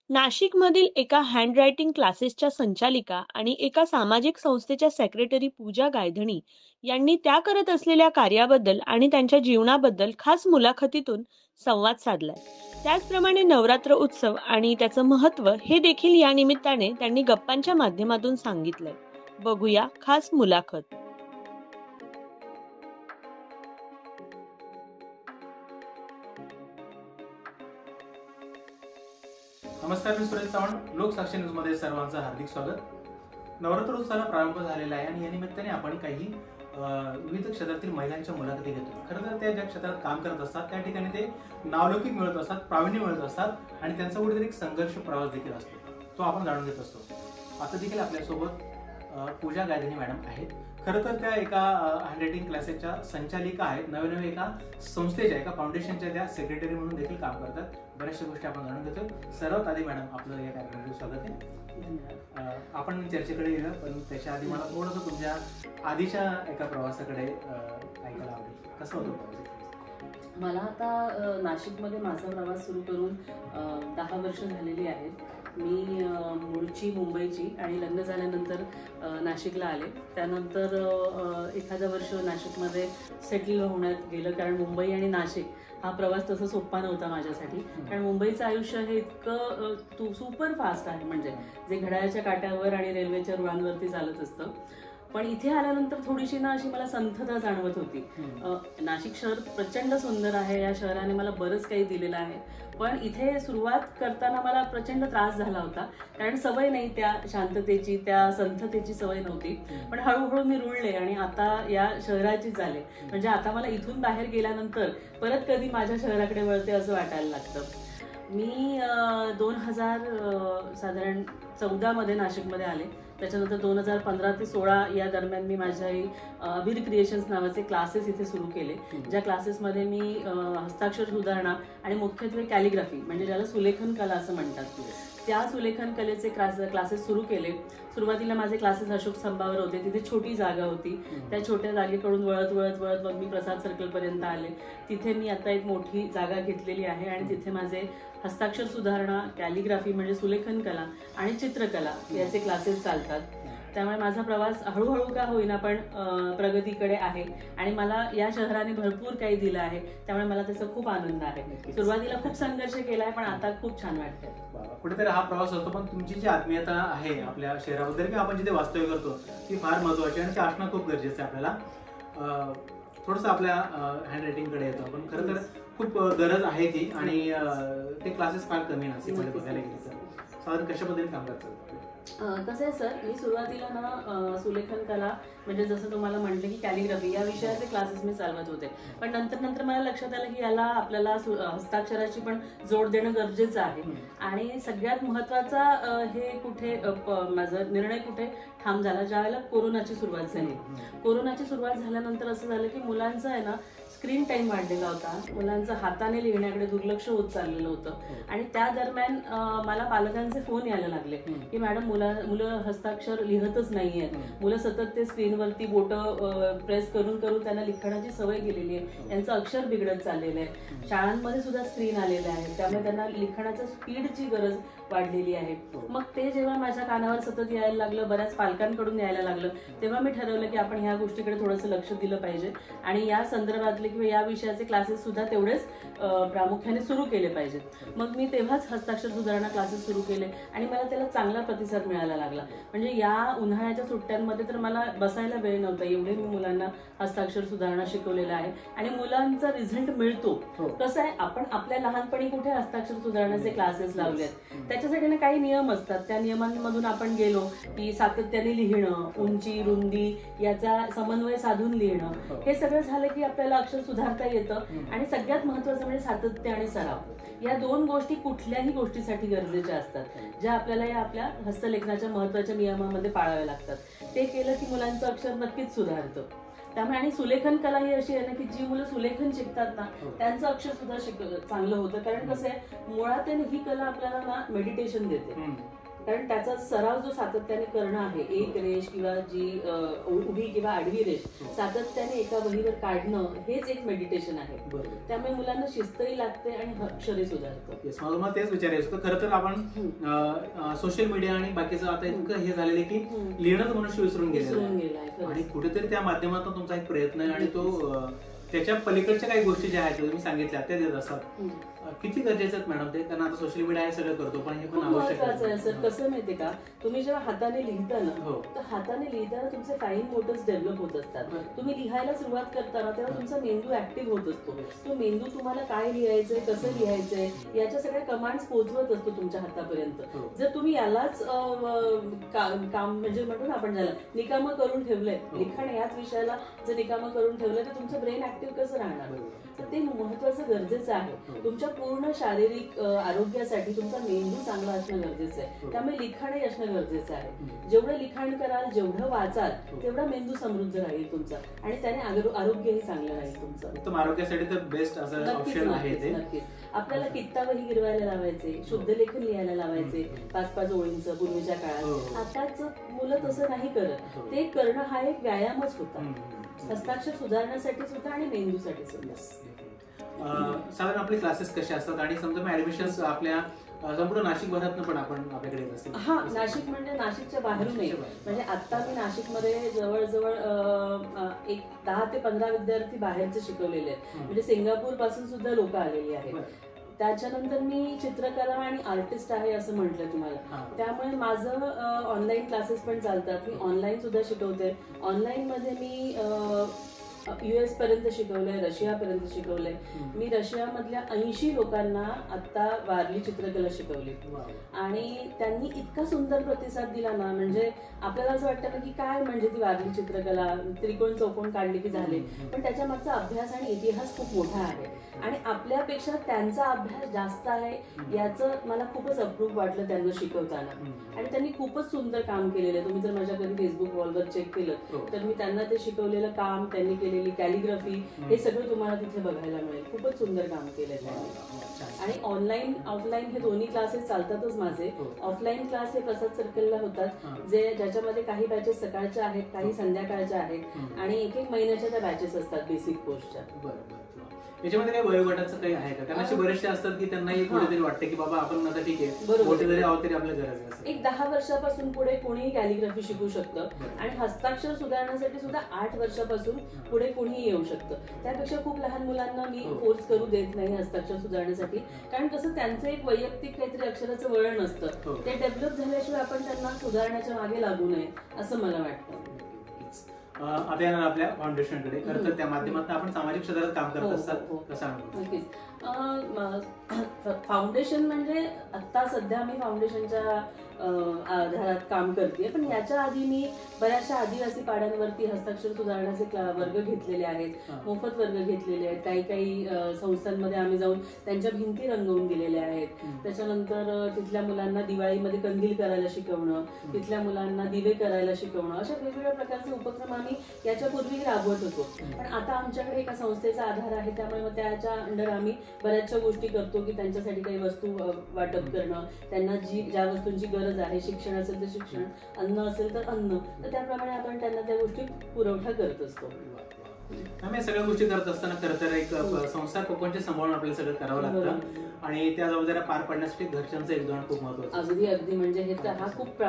नाशिकमधील एका हँडरायटिंग क्लासेसच्या संचालिका आणि एका सामाजिक संस्थेच्या सेक्रेटरी पूजा गायधणी यांनी त्या करत असलेल्या कार्याबद्दल आणि त्यांच्या जीवनाबद्दल खास मुलाखतीतून संवाद साधलाय. त्याचप्रमाणे नवरात्र उत्सव आणि त्याचं महत्त्व हे देखील या निमित्ताने त्यांनी गप्पांच्या माध्यमातून सांगितलंय. बघूया खास मुलाखत. नमस्कार, मी सुरेश चव्हाण. लोकसाक्षी न्यूजमध्ये सर्वांचं हार्दिक स्वागत. नवरात्रोत्सवाला प्रारंभ झालेला आहे आणि या निमित्ताने आपण काही विविध क्षेत्रातील महिलांच्या मुलाखती घेतो. खरं तर त्या ज्या क्षेत्रात काम करत असतात त्या ठिकाणी ते नावलौकिक मिळत असतात, प्रावीण्य मिळत असतात आणि त्यांचा कुठेतरी एक संघर्ष प्रवास देखील असतो, तो आपण जाणून घेत असतो. आता देखील आपल्यासोबत पूजा गायधनी मॅडम आहेत. खरं तर त्या एका हँडरायटिंग क्लासेसच्या संचालिका आहेत. नवे एका संस्थेच्या एका फाउंडेशनच्या त्या सेक्रेटरी म्हणून देखील काम करतात. बऱ्याचशा गोष्टी आपण जाणून घेतोय. सर्वात आधी मॅडम आपलं या कार्यक्रमामध्ये स्वागत आहे. आपण चर्चेकडे येऊया, पण त्याच्या आधी मला थोडंसं तुमच्या आधीच्या एका प्रवासाकडे ऐकायला आवडेल. कसं होतं प्रवास? मला आता नाशिकमध्ये माझा प्रवास सुरू करून 10 वर्ष झालेली आहेत. मी मूळची मुंबईची आणि लग्न झाल्यानंतर नाशिकला आले. त्यानंतर एखादं वर्ष नाशिकमध्ये सेटल होण्यात गेलं, कारण मुंबई आणि नाशिक हा प्रवास तसा सोपा नव्हता माझ्यासाठी. कारण मुंबईचं आयुष्य हे इतकं सुपर फास्ट आहे, म्हणजे जे घड्याळाच्या काट्यावर आणि रेल्वेच्या रुळांवरती चालत असतं. पण इथे आल्यानंतर थोडीशी ना अशी मला संथता जाणवत होती. नाशिक शहर प्रचंड सुंदर आहे, या शहराने मला बरंच काही दिलेलं आहे. पण इथे सुरुवात करताना मला प्रचंड त्रास झाला होता, कारण सवय नाही त्या शांततेची, त्या संथतेची सवय नव्हती. पण हळूहळू मी रुळले आणि आता या शहराची झाले. म्हणजे आता मला इथून बाहेर गेल्यानंतर परत कधी माझ्या शहराकडे वळते असं वाटायला लागतं. मी 2000 साधारण 14 मध्ये नाशिकमध्ये आले. त्याच्यानंतर 2015 ते 16 या दरम्यान मी माझ्या अबीर क्रिएशन्स नावाचे क्लासेस इथे सुरू केले, ज्या क्लासेसमध्ये मी हस्ताक्षर सुधारणा आणि मुख्यत्वे कॅलिग्राफी, म्हणजे ज्याला सुलेखन कला असं म्हणतात, त्या सुलेखन कलेचे क्लासेस सुरू केले. सुरुवातीला माझे क्लासेस अशोक स्तंभावर होते. तिथे छोटी जागा होती. त्या छोट्या जागेकडून वळत वळत वळत मग मी प्रसाद सर्कलपर्यंत आले. तिथे मी आता एक मोठी जागा घेतलेली आहे आणि तिथे माझे हस्ताक्षर सुधारणा, कॅलिग्राफी म्हणजे सुलेखन कला आणि चित्रकला याचे क्लासेस चालतात. त्यामुळे माझा प्रवास हळूहळू का होईना पण प्रगतीकडे आहे आणि मला या शहराने भरपूर काही दिलं आहे. त्यामुळे मला त्याचा खूप आनंद आहे. सुरुवातीला खूप संघर्ष केलाय, पण आता खूप छान वाटतंय. कुठेतरी हा प्रवास होतो, पण तुमची जी आत्मीयता आहे आपल्या शहराबद्दल किंवा आपण जिथे वास्तव्य करतो ती फार महत्वाची आणि ते असणं खूप गरजेचं आहे. आपल्याला थोडंसं आपल्या हँडरायटिंगकडे येतो आपण. खरं तर खूप गरज आहे ती, आणि ते क्लासेस फार कमी नाशिकमध्ये बघायला गेले तर. साधारण कशाबद्दल काम करतात? कसं आहे सर, मी सुरुवातीला ना सुलेखन कला म्हणजे जसं तुम्हाला म्हटलं की कॅलिग्राफी या विषयाचे क्लासेस मी चालवत होते. पण नंतर मला लक्षात आलं की याला आपल्याला हस्ताक्षराची पण जोड देणं गरजेचं आहे. आणि सगळ्यात महत्वाचा हे कुठे माझा निर्णय कुठे ठाम झाला, ज्या वेळेला कोरोनाची सुरुवात झाली. कोरोनाची सुरुवात झाल्यानंतर असं झालं की मुलांचं आहे ना स्क्रीन टाइम वाढलेला होता. मुलांचं हाताने लिहिण्याकडे दुर्लक्ष होत चाललेलं होतं. आणि त्या दरम्यान मला पालकांचे फोन यायला लागले की मॅडम मुलं हस्ताक्षर लिहतच नाहीयेत. मुलं सतत ते स्क्रीनवरती बोटं प्रेस करून त्यांना लिखाणाची सवय गेलेली आहे. त्यांचं अक्षर बिघडत चाललेलं आहे. शाळांमध्ये सुद्धा स्क्रीन आलेले आहेत, त्यामुळे त्यांना लिखाणाच्या स्पीडची गरज वाढलेली आहे. मग ते जेव्हा माझ्या कानावर सतत यायला लागलं, बऱ्याच पालकांकडून यायला लागलं, तेव्हा मी ठरवलं की आपण ह्या गोष्टीकडे थोडंसं लक्ष दिलं पाहिजे आणि या संदर्भातले किंवा या विषयाचे क्लासेस सुद्धा तेवढेच प्रामुख्याने सुरू केले पाहिजेत. मग मी तेव्हाच हस्ताक्षर सुधारणा क्लासेस सुरू केले आणि मला त्याला चांगला प्रतिसाद मिळायला लागला. म्हणजे या उन्हाळ्याच्या सुट्ट्यांमध्ये तर मला बसायला वेळ नव्हता, एवढे मी मुलांना हस्ताक्षर सुधारणा शिकवलेलं आहे आणि मुलांचा रिझल्ट मिळतो. कसं आहे, आपण आपल्या लहानपणी कुठे हस्ताक्षर सुधारण्याचे क्लासेस लावलेत, त्याच्यासाठी ना काही नियम असतात. त्या नियमांमधून आपण गेलो की सातत्याने लिहिणं, उंची रुंदी याचा समन्वय साधून लिहिणं, हे सगळं झालं की आपल्याला अक्षर सुधारता येतं. आणि सगळ्यात महत्वाचं म्हणजे सातत्य आणि सराव, या दोन गोष्टी कुठल्याही गोष्टीसाठी गरजेच्या असतात, ज्या आपल्याला या आपल्या हस्तलेखनाच्या महत्वाच्या नियमामध्ये पाळाव्या लागतात. ते केलं की मुलांचं अक्षर नक्कीच सुधारतं. त्यामुळे आणि सुलेखन कला ही अशी आहे ना की जी मुलं सुलेखन शिकतात ना त्यांचं अक्षर सुद्धा चांगलं होतं. कारण कसं आहे, मुळात ही कला आपल्याला ना मेडिटेशन देते. कारण त्याचा सराव जो सातत्याने करणं आहे, एक रेष किंवा जी उभी किंवा आडवी रेष सातत्याने एका वहीवर काढणं हेच एक मेडिटेशन आहे. त्यामुळे मुलांना शिस्तही लागते आणि अक्षरही सुधारतं. मला तेच विचारायचं होतं. खरं तर आपण सोशल मीडिया आणि बाकीचं आता इतकं हे झालेलं की लिहिणंच मनुष्य विसरून गेलेलं आणि कुठेतरी त्या माध्यमातून तुमचा एक प्रयत्न आहे आणि तो त्याच्या पलीकडच्या काही गोष्टी ज्या आहेत तुम्ही सांगितल्या त्या देत असतात. किती गरजेचं आहेत मॅडम ते? कारण आता सोशल मीडिया हे सगळं करतो पण हे पण आवश्यक आहे सर. कसं माहितीये का, तुम्ही जेव्हा हाताने लिहिता ना तर हाताने लिहिताना तुमचे फाईन मोटर्स डेव्हलप होत असतात. तुम्ही लिहायला सुरुवात करताना तेव्हा तुमचा मेंदू ऍक्टिव्ह होत असतो. तो मेंदू तुम्हाला काय लिहायचंय, कसं लिहायचंय याच्या सगळ्या कमांड्स पोहोचवत असतो तुमच्या हातापर्यंत. जर तुम्ही यालाच काम म्हणजे म्हणतो ना आपण ज्याला निकामं करून ठेवलंय, लिखाण याच विषयाला जर निकामं करून ठेवलंय तर तुमचं ब्रेन ऍक्टिव्ह कसं राहणार? तर ते महत्वाचं गरजेचं आहे. तुमच्या पूर्ण शारीरिक आरोग्यासाठी तुमचा मेंदू चांगला असणं गरजेचं आहे. त्यामुळे लिखाणही असणं गरजेचं आहे. जेवढं लिखाण कराल, जेवढं वाचाल तेवढा मेंदू समृद्ध राहील तुमचा आणि त्याने आरोग्यही चांगलं राहील तुमचं. उत्तम आरोग्यासाठी तर बेस्ट असं ऑप्शन आहे ते. नक्कीच. आपल्याला कित्तावही गिरवायला लावायचे, शुद्ध लेखन लिहायला लावायचे 5-5 ओळींचं पूर्वीच्या काळात. आताच मुलं तसं नाही करत. ते करणं हा एक व्यायामच होता, हस्ताक्षर सुधारण्यासाठी सुद्धा आणि मेंदूसाठी सुद्धा. साधारण आपले क्लासेस कसे असतात आणि समजा ऍडमिशन आपल्या संपूर्ण नाशिक भरातनं पण आपण आपल्याकडे येत असतील? हा, नाशिक म्हणजे नाशिकच्या बाहेरूनही. म्हणजे आता मी नाशिकमध्ये जवळजवळ एक 10 ते 15 विद्यार्थी बाहेरचे शिकवलेले आहेत. म्हणजे सिंगापूर पासून सुद्धा लोक आलेली आहेत. त्याच्यानंतर मी चित्रकला आणि आर्टिस्ट आहे असं म्हटलं तुम्हाला. त्यामुळे माझं ऑनलाईन क्लासेस पण चालतात. मी ऑनलाईन सुद्धा शिकवते. ऑनलाईन मध्ये मी US पर्यंत शिकवलंय, रशियापर्यंत शिकवलंय. मी रशियामधल्या 80 लोकांना आता वारली चित्रकला शिकवली आणि त्यांनी इतका सुंदर प्रतिसाद दिला ना, म्हणजे आपल्याला असं वाटतं ना की काय म्हणजे ती वारली चित्रकला, त्रिकोण चौकोन काढले की झाले. पण त्याच्या मागचा अभ्यास आणि इतिहास खूप मोठा आहे आणि आपल्यापेक्षा त्यांचा अभ्यास जास्त आहे याचं मला खूपच अप्रूप वाटलं त्यांना शिकवताना. आणि त्यांनी खूपच सुंदर काम केलेलं आहे. तुम्ही जर माझ्या कधी फेसबुक वॉलवर चेक केलं तर मी त्यांना ते शिकवलेलं काम, त्यांनी केलेली कॅलिग्राफी हे सगळं तुम्हाला तिथे बघायला मिळेल. खूपच सुंदर काम केलंय त्यांनी. आणि ऑनलाईन ऑफलाईन हे दोन्ही क्लासेस चालतातच माझे. ऑफलाईन क्लास हे प्रसाद सर्कलला होतात, ज्याच्यामध्ये काही बॅचेस सकाळच्या आहेत, काही संध्याकाळच्या आहेत आणि 1-1 महिन्याच्या त्या बॅचेस असतात बेसिक कोर्सच्या. याच्यामध्ये काही वयोगटाचं काही आहे का? कारण असे बरेचसे असतात की त्यांनाही कुठेतरी वाटतं की बाबा आपण आता ठीक आहे, मोठे जरी आहोत तरी आपल्या गरज आहे. एक 10 वर्षापासून पुढे कोणीही कॅलिग्राफी शिकू शकतं आणि हस्ताक्षर सुधारण्यासाठी सुद्धा 8 वर्षापासून पुढे कोणीही येऊ शकतं. त्यापेक्षा खूप लहान मुलांना मी फोर्स करू देत नाही हस्ताक्षर सुधारण्यासाठी, कारण कसं त्यांचं एक वैयक्तिक काहीतरी अक्षराचं वळण असतं. ते डेव्हलप झाल्याशिवाय आपण त्यांना सुधारण्याच्या मागे लागू नये असं मला वाटतं. आता येणार आपल्या फाउंडेशनकडे. खरं तर त्या माध्यमातून आपण सामाजिक क्षेत्रात काम करत असतात. कसं? नक्कीच. फाउंडेशन म्हणजे आता सध्या मी फाउंडेशनच्या आधारात काम करते. पण याच्या आधी मी बऱ्याचशा आदिवासी पाड्यांवरती हस्ताक्षर सुधारण्याचे वर्ग घेतलेले आहेत, मोफत वर्ग घेतलेले आहेत. काही संस्थांमध्ये आम्ही जाऊन त्यांच्या भिंती रंगवून गेलेल्या आहेत. त्याच्यानंतर तिथल्या मुलांना दिवाळीमध्ये कंदील करायला शिकवणं, तिथल्या मुलांना दिवे करायला शिकवणं, अशा वेगवेगळ्या प्रकारचे उपक्रम आम्ही याच्यापूर्वी राबवत होतो. पण आता आमच्याकडे एका संस्थेचा आधार आहे, त्यामुळे मग त्याच्या अंडर आम्ही बऱ्याचशा गोष्टी करतो की त्यांच्यासाठी काही वस्तू वाटप करणं, त्यांना ज्या वस्तूंची गरज आहे, शिक्षण असेल तर शिक्षण, अन्न असेल तर अन्न, तर त्याप्रमाणे आपण त्यांना त्या गोष्टी पुरवठा करत असतो. आम्ही सगळ्या गोष्टी करत असताना खरं तर एक संसार कोकणचे सांभाळून आपल्याला सगळं करावं लागतं आणि त्या जबाबदाऱ्या पार पाडण्यासाठी घरच्यांचं योगदान खूप महत्त्वाचं. अगदी म्हणजे हे तर हा खूप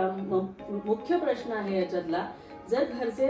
मुख्य प्रश्न आहे याच्यातला. जर घरचे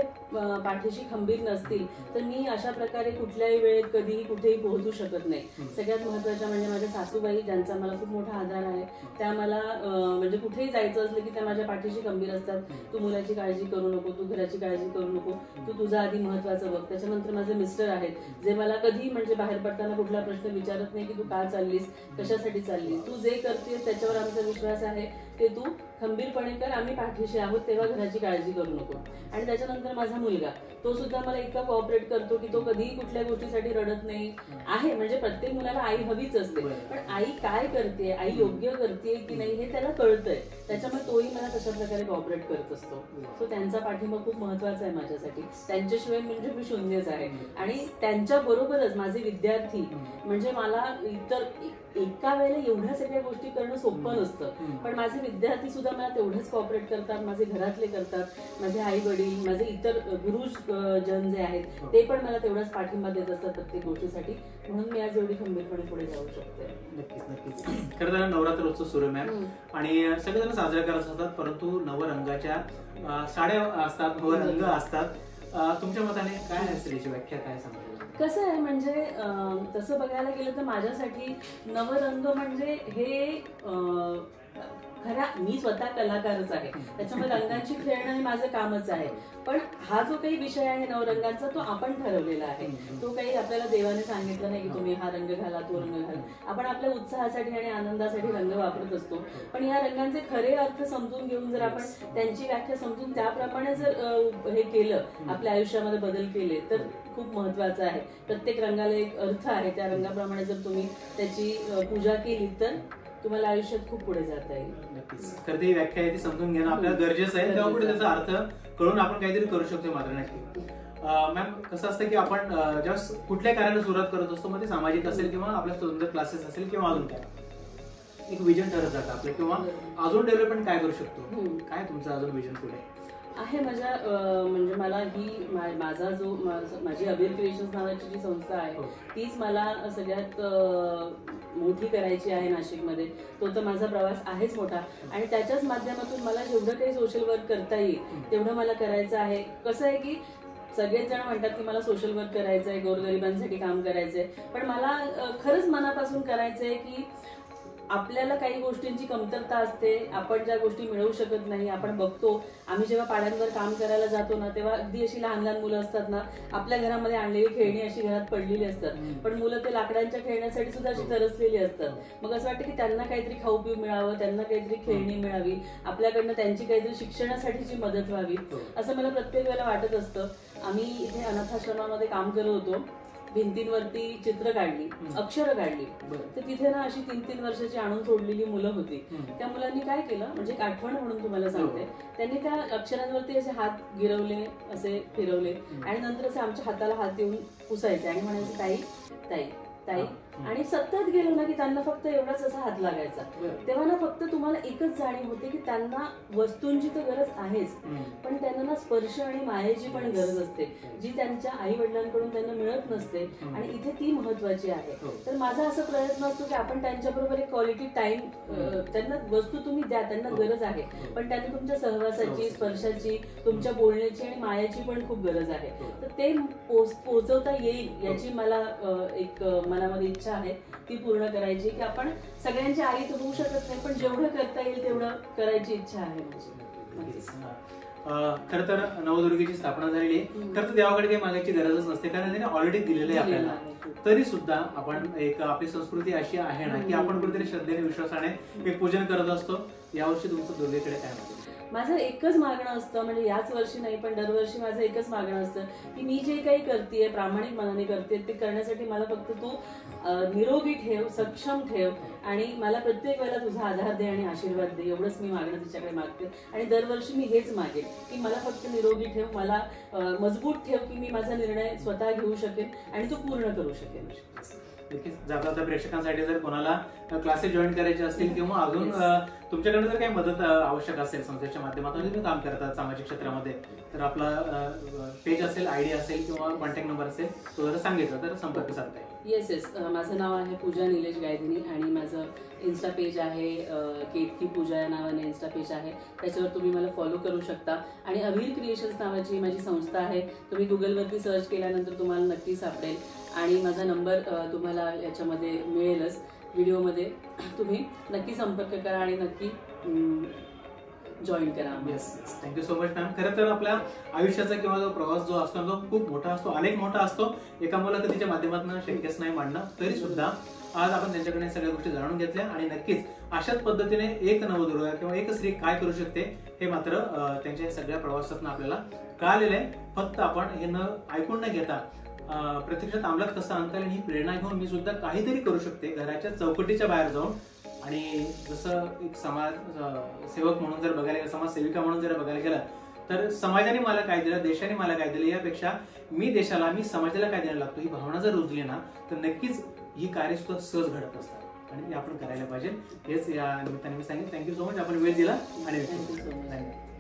पाठीशी खंबीर नसतील तर मी अशा प्रकारे कुठल्याही वेळेत कधीही कुठेही पोहोचू शकत नाही. सगळ्यात महत्वाच्या म्हणजे माझ्या सासूबाई, ज्यांचा मला खूप मोठा आधार आहे, त्या मला म्हणजे कुठेही जायचं असलं की त्या माझ्या पाठीशी खंबीर असतात. तू मुलाची काळजी करू नको, तू घराची काळजी करू नको, तू तुझा आधी महत्वाचं बघ. त्याच्यानंतर माझे मिस्टर आहेत, जे मला कधी म्हणजे बाहेर पडताना कुठला प्रश्न विचारत नाही की तू का चाललीस, कशासाठी चाललीस, तू जे करतेस त्याच्यावर आमचा विश्वास आहे, ते तू खंबीरपणे कर, आम्ही पाठीशी आहोत, तेव्हा घराची काळजी करू नको. आणि त्याच्यानंतर माझा मुलगा, तो सुद्धा मला इतका कोऑपरेट करतो की तो कधीही कुठल्या गोष्टीसाठी रडत नाही आहे. म्हणजे प्रत्येक मुलाला आई हवीच असते, पण आई काय करते, आई योग्य करते की नाही हे त्याला कळतंय, त्याच्यामुळे तोही मला तशा प्रकारे कोऑपरेट करत असतो. सो त्यांचा पाठिंबा खूप महत्वाचा आहे माझ्यासाठी. त्यांच्याशिवाय म्हणजे मी शून्यच आहे. आणि त्यांच्या बरोबरच माझे विद्यार्थी, म्हणजे मला एका वेळेला एवढ्या सगळ्या गोष्टी करणं सोपं नसतं. पण माझे विद्यार्थी सुद्धा मला तेवढंच कॉपरेट करतात, माझे घरातले करतात, माझे आई वडील, माझे इतर गुरुजन जे आहेत ते पण मला तेवढाच पाठिंबा देत असतात प्रत्येक गोष्टीसाठी. म्हणून मी आज एवढी खंबीरपणे पुढे जाऊ शकते. नक्कीच नक्कीच. खरं तर नवरात्र उत्सव सुरू मॅम आणि सगळेजण साजरा करत असतात, परंतु नवरंगाच्या साड्या असतात, नवरंग असतात. तुमच्या मताने काय असेल याची व्याख्या, काय सांगता? कसं आहे म्हणजे तसं बघायला गेलं तर माझ्यासाठी नवरंग म्हणजे हे खऱ्या मी स्वतः कलाकारच आहे, त्याच्यामुळे रंगांची खेळणं हे माझं कामच आहे. पण हा जो काही विषय आहे नवरंगांचा तो आपण ठरवलेला आहे. तो काही आपल्याला देवाने सांगितलं नाही की तुम्ही हा रंग घाला, तो रंग घाला. आपण आपल्या उत्साहासाठी आणि आनंदासाठी रंग वापरत असतो. पण या रंगांचे खरे अर्थ समजून घेऊन जर आपण त्यांची व्याख्या समजून त्याप्रमाणे जर हे केलं, आपल्या आयुष्यामध्ये बदल केले तर खूप महत्वाचं आहे. प्रत्येक रंगाला एक अर्थ आहे, त्या रंगाप्रमाणे जर तुम्ही त्याची पूजा केली तर तुम्हाला आयुष्यात खूप पुढे जाता येईल. नक्कीच. खरं ती व्याख्या आहे ती समजून घेणं आपल्याला गरजेचं आहे, तेव्हा पुढे त्याचा अर्थ कळून आपण काहीतरी करू शकतो. मात्र नक्की मॅम कसं असतं की आपण जेव्हा कुठल्या कार्याला सुरुवात करत असतो, मग ते सामाजिक असेल किंवा आपल्या स्वतंत्र क्लासेस असेल किंवा अजून काय, एक विजन ठरत जातं आपलं, किंवा अजून डेव्हलपमेंट काय करू शकतो, काय तुमचं अजून विजन पुढे आहे? माझ्या म्हणजे मला ही माझा जो माझी अबीर क्रिएशन्स नावाची जी संस्था आहे तीच मला सगळ्यात मोठी करायची आहे नाशिकमध्ये. तो तर माझा प्रवास आहेच मोठा आणि त्याच्याच माध्यमातून मला जेवढं काही सोशल वर्क करता येईल तेवढं मला करायचं आहे. कसं आहे की सगळेच जण म्हणतात की मला सोशल वर्क करायचंय, गोरगरिबांसाठी काम करायचंय, पण मला खरंच मनापासून करायचंय की आपल्याला काही गोष्टींची कमतरता असते, आपण ज्या गोष्टी मिळवू शकत नाही. आपण बघतो आम्ही जेव्हा पाड्यांवर काम करायला जातो ना, तेव्हा अगदी अशी लहान लहान मुलं असतात ना, आपल्या घरामध्ये आणलेली खेळणी अशी घरात पडलेली असतात, पण मुलं ते लाकडांच्या खेळण्यासाठी सुद्धा अशी तरसलेली असतात. मग असं वाटतं की त्यांना काहीतरी खाऊ पिऊ मिळावं, त्यांना काहीतरी खेळणी मिळावी, आपल्याकडनं त्यांची काहीतरी शिक्षणासाठीची मदत व्हावी, असं मला प्रत्येक वेळेला वाटत असतं. आम्ही इथे अनाथाश्रमामध्ये काम करत होतो, भिंतींवरती चित्र काढली, अक्षरं काढली, तर तिथे ना अशी 3-3 वर्षाची आणून सोडलेली मुलं होती. त्या मुलांनी काय केलं म्हणजे एक आठवण म्हणून तुम्हाला सांगते, त्यांनी त्या अक्षरांवरती असे हात गिरवले, असे फिरवले आणि नंतर असे आमच्या हाताला हात येऊन पुसायचे आणि म्हणायचे ताई ताई ताई, आणि सतत गेलो ना की त्यांना फक्त एवढाच असा हात लागायचा. तेव्हा ना फक्त तुम्हाला एकच जाणीव होते की त्यांना वस्तूंची तर गरज आहेच, पण त्यांना ना स्पर्श आणि मायेची पण गरज असते, जी त्यांच्या आई वडिलांकडून त्यांना मिळत नसते आणि इथे ती महत्वाची आहे. तर माझा असा प्रयत्न असतो की आपण त्यांच्याबरोबर एक क्वालिटी टाइम, त्यांना वस्तू तुम्ही द्या, त्यांना गरज आहे, पण त्यांना तुमच्या सहवासाची, स्पर्शाची, तुमच्या बोलण्याची आणि मायाची पण खूप गरज आहे. तर ते पोहोचवता येईल याची मला एक मनामध्ये इच्छा आहे, ती पूर्ण करायची. की आपण सगळ्यांची आई तर होऊ शकत नाही, पण जेवढं करता येईल तेवढं करायची इच्छा आहे माझी. खरं तर नवदुर्गेची स्थापना झालेली आहे. खरं तर देवाकडे काही मागायची गरजच नसते, कारण त्याने ऑलरेडी दिलेलं आहे आपल्याला. तरी सुद्धा आपण एक आपली संस्कृती अशी आहे ना की आपण कुठेतरी श्रद्धेने विश्वासाने एक पूजन करत असतो. यावर्षी तुमचं दुर्गेकडे काय म्हणतो? माझं एकच मागणं असतं, म्हणजे याच वर्षी नाही पण दरवर्षी माझं एकच मागणं असतं की मी जे काही करतेय प्रामाणिक मनाने करते, ते करण्यासाठी मला फक्त तू निरोगी ठेव, सक्षम ठेव आणि मला प्रत्येक वेळेला तुझा आधार दे आणि आशीर्वाद दे. एवढंच मी मागणं तिच्याकडे मागते आणि दरवर्षी मी हेच मागेन की मला फक्त निरोगी ठेव, मला मजबूत ठेव की मी माझा निर्णय स्वतः घेऊ शकेन आणि तो पूर्ण करू शकेन. जाता प्रेक्षकांसाठी जर कोणाला क्लासेस जॉईन करायचे असतील किंवा अजून तुमच्याकडे जर काही मदत आवश्यक असेल, संस्थेच्या माध्यमातून तुम्ही काम करतात सामाजिक क्षेत्रामध्ये, तर आपला पेज असेल, आयडी असेल किंवा कॉन्टॅक्ट नंबर असेल, तो जर सांगितलं तर संपर्क साधता येईल. येस. माझं नाव आहे पूजा निलेश गायधनी आणि माझं इन्स्टा पेज आहे केतकी पूजा या नावाने इन्स्टा पेज आहे, त्याच्यावर तुम्ही मला फॉलो करू शकता. आणि अबीर क्रिएशन्स नावाची माझी संस्था आहे, तुम्ही गुगलवरती सर्च केल्यानंतर तुम्हाला नक्की सापडेल आणि माझा नंबर तुम्हाला याच्यामध्ये मिळेलच व्हिडिओमध्ये. तुम्ही नक्की संपर्क करा आणि नक्की जॉईन करा. Yes, thank you so much ma'am. खरं तर आपल्या आयुष्याचा किंवा जो प्रवास जो असतो तो खूप मोठा असतो, अनेक मोठा असतो, एका मुलाखतीच्या माध्यमातून शक्यच नाही मांडणं. तरी सुद्धा आज आपण त्यांच्याकडे सगळ्या गोष्टी जाणून घेतल्या आणि नक्कीच अशाच पद्धतीने एक नवदुर्गा किंवा एक स्त्री काय करू शकते हे मात्र त्यांच्या सगळ्या प्रवासातून आपल्याला कळालेलं आहे. फक्त आपण हे न ऐकून न घेता प्रत्यक्षात अंमलात कसं आणता येईल ही प्रेरणा घेऊन मी सुद्धा काहीतरी करू शकते घराच्या चौकटीच्या बाहेर जाऊन. आणि जसं एक समाज सेवक म्हणून जर बघायला गेलं, समाजसेविका म्हणून जर बघायला गेलं, तर समाजाने मला काय दिलं, देशाने मला काय दिलं, यापेक्षा मी देशाला, मी समाजाला काय द्यायला लागतो ही भावना जर रुजली ना, तर नक्कीच ही कार्य सुद्धा सहज घडत असतात. आणि हे आपण करायला पाहिजे. हेच या निमित्ताने मी सांगेन. थँक्यू सो मच, आपण वेळ दिला आणि थँक्यू सो मच. धन्यवाद.